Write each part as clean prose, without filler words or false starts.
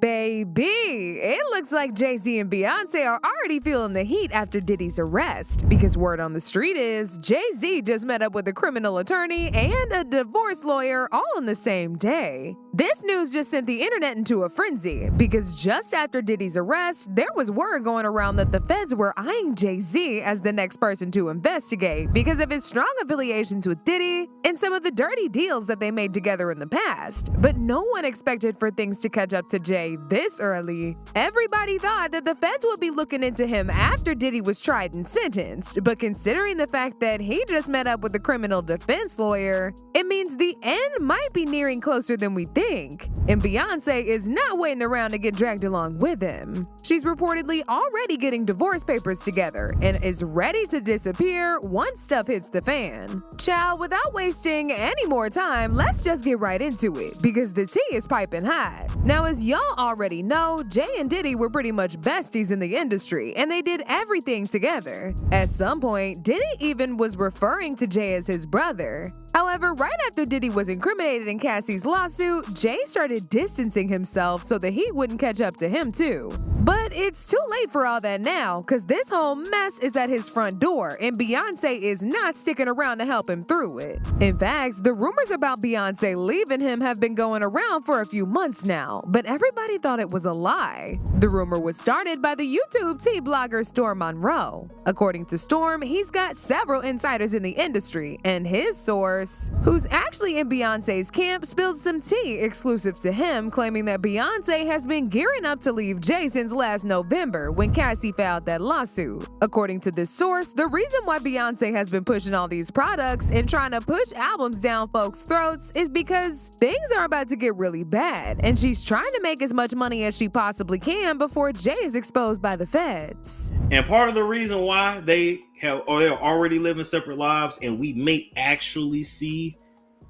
Baby, it looks like Jay Z and Beyonce are already feeling the heat after Diddy's arrest, because word on the street is Jay Z just met up with a criminal attorney and a divorce lawyer all on the same day. This news just sent the internet into a frenzy, because just after Diddy's arrest, there was word going around that the feds were eyeing Jay Z as the next person to investigate because of his strong affiliations with Diddy and some of the dirty deals that they made together in the past. But no one expected for things to catch up to Jay this early. Everybody thought that the feds would be looking into him after Diddy was tried and sentenced, but considering the fact that he just met up with a criminal defense lawyer, it means the end might be nearing closer than we think. And Beyonce is not waiting around to get dragged along with him. She's reportedly already getting divorce papers together and is ready to disappear once stuff hits the fan. Child, without wasting any more time, let's just get right into it, because the tea is piping hot. Now, as y'all already know, Jay and Diddy were pretty much besties in the industry, and they did everything together. At some point, Diddy even was referring to Jay as his brother. However, right after Diddy was incriminated in Cassie's lawsuit, Jay started distancing himself so the heat wouldn't catch up to him too. But it's too late for all that now, cause this whole mess is at his front door, and Beyonce is not sticking around to help him through it. In fact, the rumors about Beyonce leaving him have been going around for a few months now, but everybody thought it was a lie. The rumor was started by the YouTube tea blogger Storm Monroe. According to Storm, he's got several insiders in the industry, and his source, who's actually in Beyonce's camp, spilled some tea exclusive to him, claiming that Beyonce has been gearing up to leave Jay since last November when Cassie filed that lawsuit. According to this source, the reason why Beyonce has been pushing all these products and trying to push albums down folks' throats is because things are about to get really bad, and she's trying to make as much money as she possibly can before Jay is exposed by the feds. And part of the reason why they're already living separate lives, and we may actually see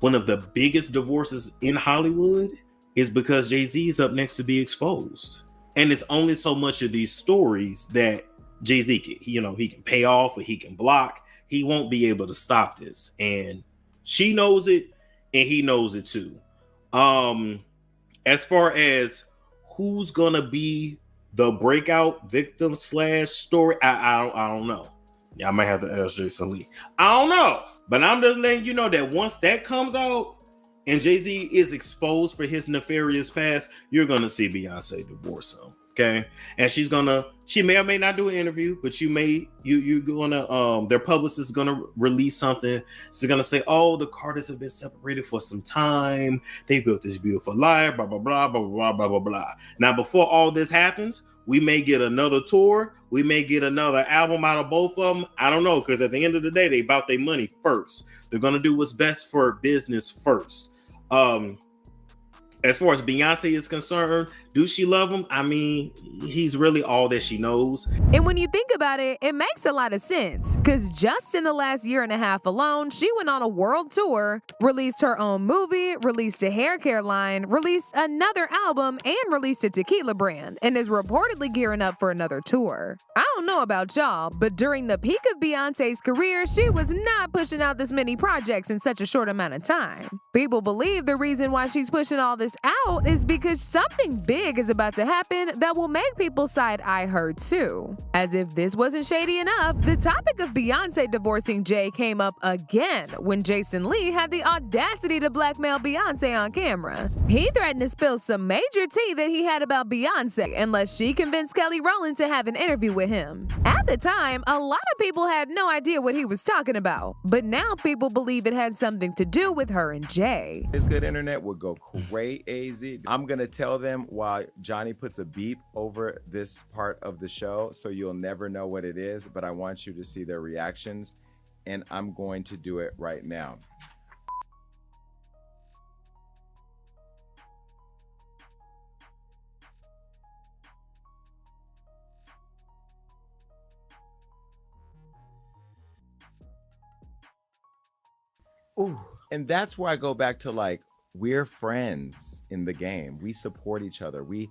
one of the biggest divorces in Hollywood, is because Jay Z is up next to be exposed. And it's only so much of these stories that Jay Z can, he can pay off or he can block. He won't be able to stop this. And she knows it, and he knows it too. As far as who's gonna be the breakout victim / story, I don't know. Yeah, I might have to ask Jason Lee. I don't know, but I'm just letting you know that once that comes out and Jay Z is exposed for his nefarious past, you're gonna see Beyonce divorce him. Okay, and she may or may not do an interview, but you're gonna their publicist is gonna release something. She's gonna say, oh, the Carters have been separated for some time, they built this beautiful life, blah blah blah blah blah blah blah blah. Now, before all this happens, we may get another tour, we may get another album out of both of them. I don't know, because at the end of the day, they about their money first. They're gonna do what's best for business first. As far as Beyonce is concerned, do she love him? I mean, he's really all that she knows. And when you think about it, it makes a lot of sense, because just in the last year and a half alone, she went on a world tour, released her own movie, released a hair care line, released another album, and released a tequila brand, and is reportedly gearing up for another tour. I don't know about y'all, but during the peak of Beyonce's career, she was not pushing out this many projects in such a short amount of time. People believe the reason why she's pushing all this out is because something big is about to happen that will make people side-eye her too. As if this wasn't shady enough, the topic of Beyonce divorcing Jay came up again when Jason Lee had the audacity to blackmail Beyonce on camera. He threatened to spill some major tea that he had about Beyonce unless she convinced Kelly Rowland to have an interview with him. At the time, a lot of people had no idea what he was talking about, but now people believe it had something to do with her and Jay. This good internet would go crazy. I'm gonna tell them while Johnny puts a beep over this part of the show, so you'll never know what it is, but I want you to see their reactions, and I'm going to do it right now. Ooh, and that's where I go back to, like, we're friends in the game. We support each other. We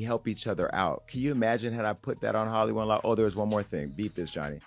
help each other out. Can you imagine had I put that on Hollywood Law? Oh, there was one more thing. Beat this, Johnny.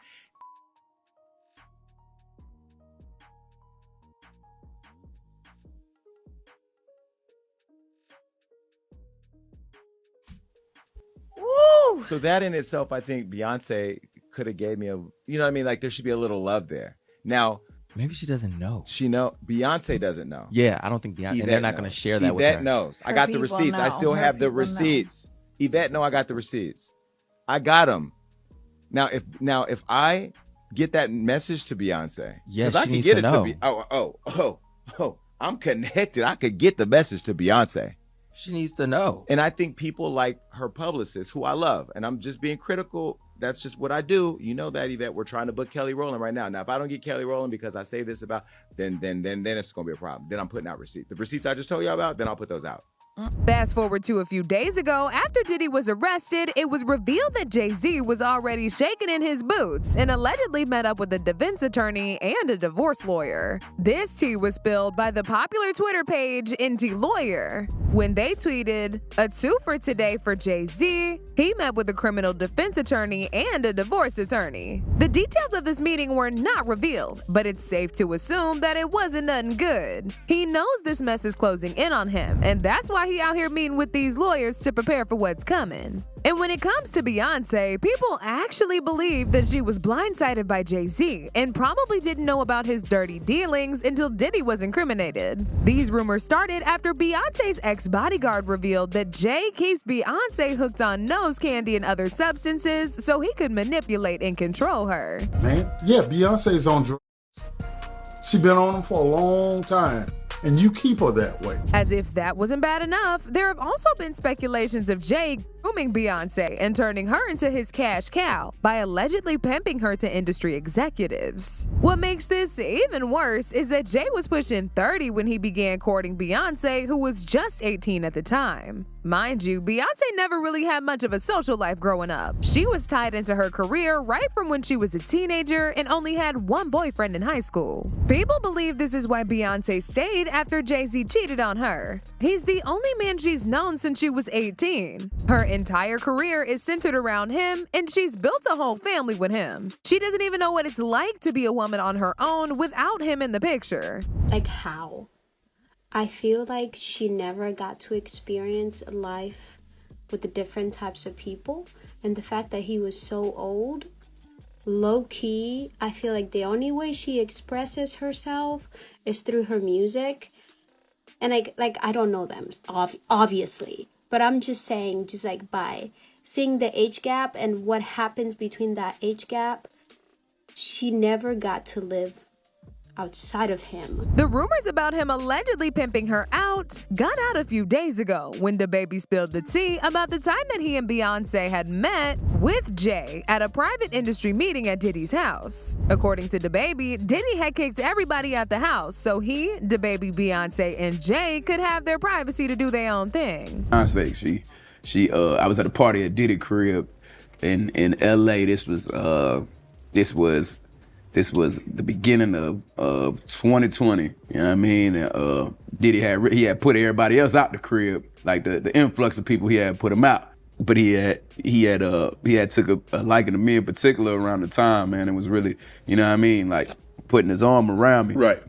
So that in itself, I think Beyonce could have gave me a, you know what I mean? Like there should be a little love there. Now, maybe she doesn't know. Beyonce doesn't know. Yeah, I don't think Beyonce, and they're not going to share that with her. Yvette knows. I got the receipts. I still have the receipts. Yvette know I got the receipts. I got them. Now, if I get that message to Beyonce, yes, I can get it to be. I'm connected. I could get the message to Beyonce. She needs to know. And I think people like her publicist, who I love, and I'm just being critical. That's just what I do. You know that, Yvette. We're trying to book Kelly Rowland right now. Now, if I don't get Kelly Rowland because I say this about, then it's gonna be a problem. Then I'm putting out receipts. The receipts I just told you about, then I'll put those out. Fast forward to a few days ago, after Diddy was arrested, it was revealed that Jay Z was already shaking in his boots and allegedly met up with a defense attorney and a divorce lawyer. This tea was spilled by the popular Twitter page NT Lawyer when they tweeted, "A two for today for Jay Z. He met with a criminal defense attorney and a divorce attorney." The details of this meeting were not revealed, but it's safe to assume that it wasn't nothing good. He knows this mess is closing in on him, and that's why he out here meeting with these lawyers to prepare for what's coming. And when it comes to Beyonce, people actually believe that she was blindsided by Jay Z and probably didn't know about his dirty dealings until Diddy was incriminated. These rumors started after Beyonce's ex-bodyguard revealed that Jay keeps Beyonce hooked on nose candy and other substances so he could manipulate and control her. Man, yeah, Beyonce's on drugs. She been on them for a long time. And you keep her that way. As if that wasn't bad enough, there have also been speculations of Jay grooming Beyonce and turning her into his cash cow by allegedly pimping her to industry executives. What makes this even worse is that Jay was pushing 30 when he began courting Beyonce, who was just 18 at the time. Mind you, Beyonce never really had much of a social life growing up. She was tied into her career right from when she was a teenager and only had one boyfriend in high school. People believe this is why Beyonce stayed after Jay Z cheated on her. He's the only man she's known since she was 18. Her entire career is centered around him, and she's built a whole family with him. She doesn't even know what it's like to be a woman on her own without him in the picture. Like how? I feel like she never got to experience life with the different types of people, and the fact that he was so old, low-key, I feel like the only way she expresses herself is through her music. And like I don't know them, obviously, but I'm just saying, just like by seeing the age gap and what happens between that age gap, she never got to live outside of him. The rumors about him allegedly pimping her out got out a few days ago when DaBaby spilled the tea about the time that he and Beyonce had met with Jay at a private industry meeting at Diddy's house. According to DaBaby, Diddy had kicked everybody out the house so he, DaBaby, Beyonce, and Jay could have their privacy to do their own thing. Beyonce, I was at a party at Diddy crib in LA. This was the beginning of 2020. You know what I mean? Diddy had put everybody else out the crib, like the influx of people he had put them out. But he had took a liking to me in particular around the time, man. It was really, you know what I mean, like putting his arm around me. Right.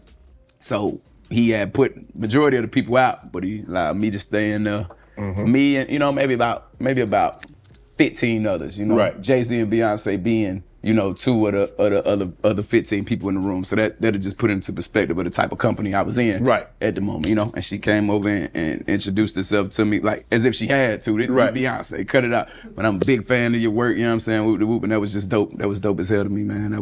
So he had put majority of the people out, but he allowed me to stay in there. Mm-hmm. Me and maybe about 15 others. Right. Jay Z and Beyonce being two of the other 15 people in the room. So that'll just put into perspective of the type of company I was in at the moment, And she came over and introduced herself to me like as if she had to. Right. Beyonce, cut it out. But I'm a big fan of your work, you know what I'm saying? Whoop the whoop, and that was just dope. That was dope as hell to me, man. That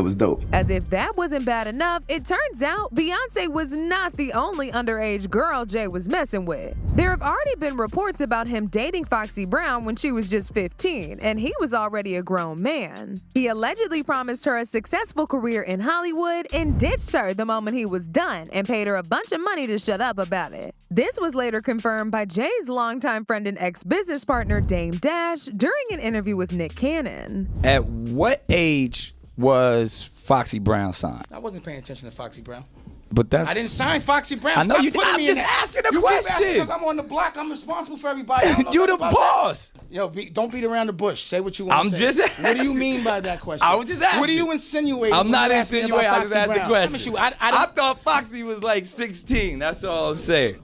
was dope. As if that wasn't bad enough, it turns out Beyonce was not the only underage girl Jay was messing with. There have already been reports about him dating Foxy Brown when she was just 15, and he was already a grown man. He allegedly promised her a successful career in Hollywood and ditched her the moment he was done and paid her a bunch of money to shut up about it. This was later confirmed by Jay's longtime friend and ex-business partner Dame Dash during an interview with Nick Cannon. At what age was Foxy Brown signed? I wasn't paying attention to Foxy Brown. But that's... I didn't sign Foxy Brown. I know Stop you did. putting I'm me just in that. asking a You keep asking question. 'cause I'm on the block. I'm responsible for everybody. You the boss. Yo, don't beat around the bush. Say what you want I'm to say. just What do you mean by that question? I was just asking. What are you insinuating? I'm when not you asking insinuating. about I just Foxy asked the Brown? question. I I thought Foxy was like 16. That's all I'm saying.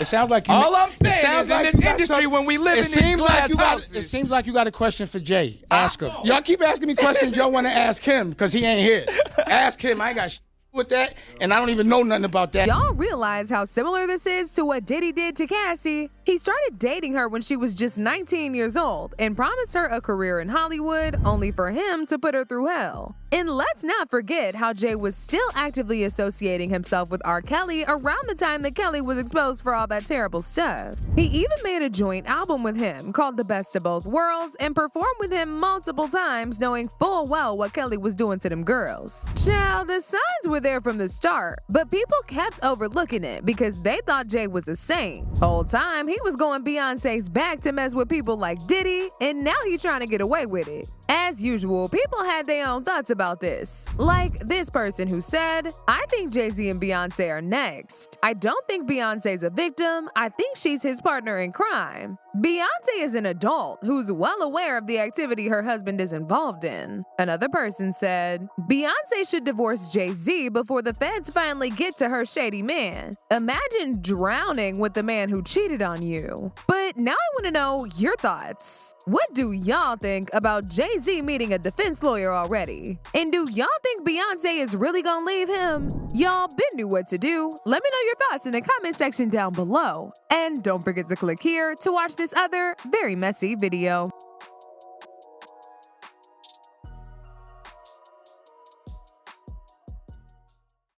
It sounds like you. All I'm it saying sounds is like in you this got industry, some- when we live it in these seems like glass you got. houses. It seems like you got a question for Jay. Ask him. Y'all keep asking me questions. Y'all want to ask him because he ain't here. Ask him. I ain't got with that, and I don't even know nothing about that. Y'all realize how similar this is to what Diddy did to Cassie? He started dating her when she was just 19 years old and promised her a career in Hollywood, only for him to put her through hell. And let's not forget how Jay was still actively associating himself with R. Kelly around the time that Kelly was exposed for all that terrible stuff. He even made a joint album with him called The Best of Both Worlds and performed with him multiple times, knowing full well what Kelly was doing to them girls. Child, the signs were there from the start, but people kept overlooking it because they thought Jay was a saint. Whole time, he was going Beyonce's back to mess with people like Diddy, and now he's trying to get away with it. As usual, people had their own thoughts about this. Like this person who said, I think Jay Z and Beyonce are next. I don't think Beyonce's a victim. I think she's his partner in crime. Beyonce is an adult who's well aware of the activity her husband is involved in. Another person said, Beyonce should divorce Jay Z before the feds finally get to her shady man. Imagine drowning with the man who cheated on you. But now I want to know your thoughts. What do y'all think about Jay Z meeting a defense lawyer already? And do y'all think Beyonce is really gonna leave him? Y'all been knew what to do. Let me know your thoughts in the comment section down below. And don't forget to click here to watch this other very messy video.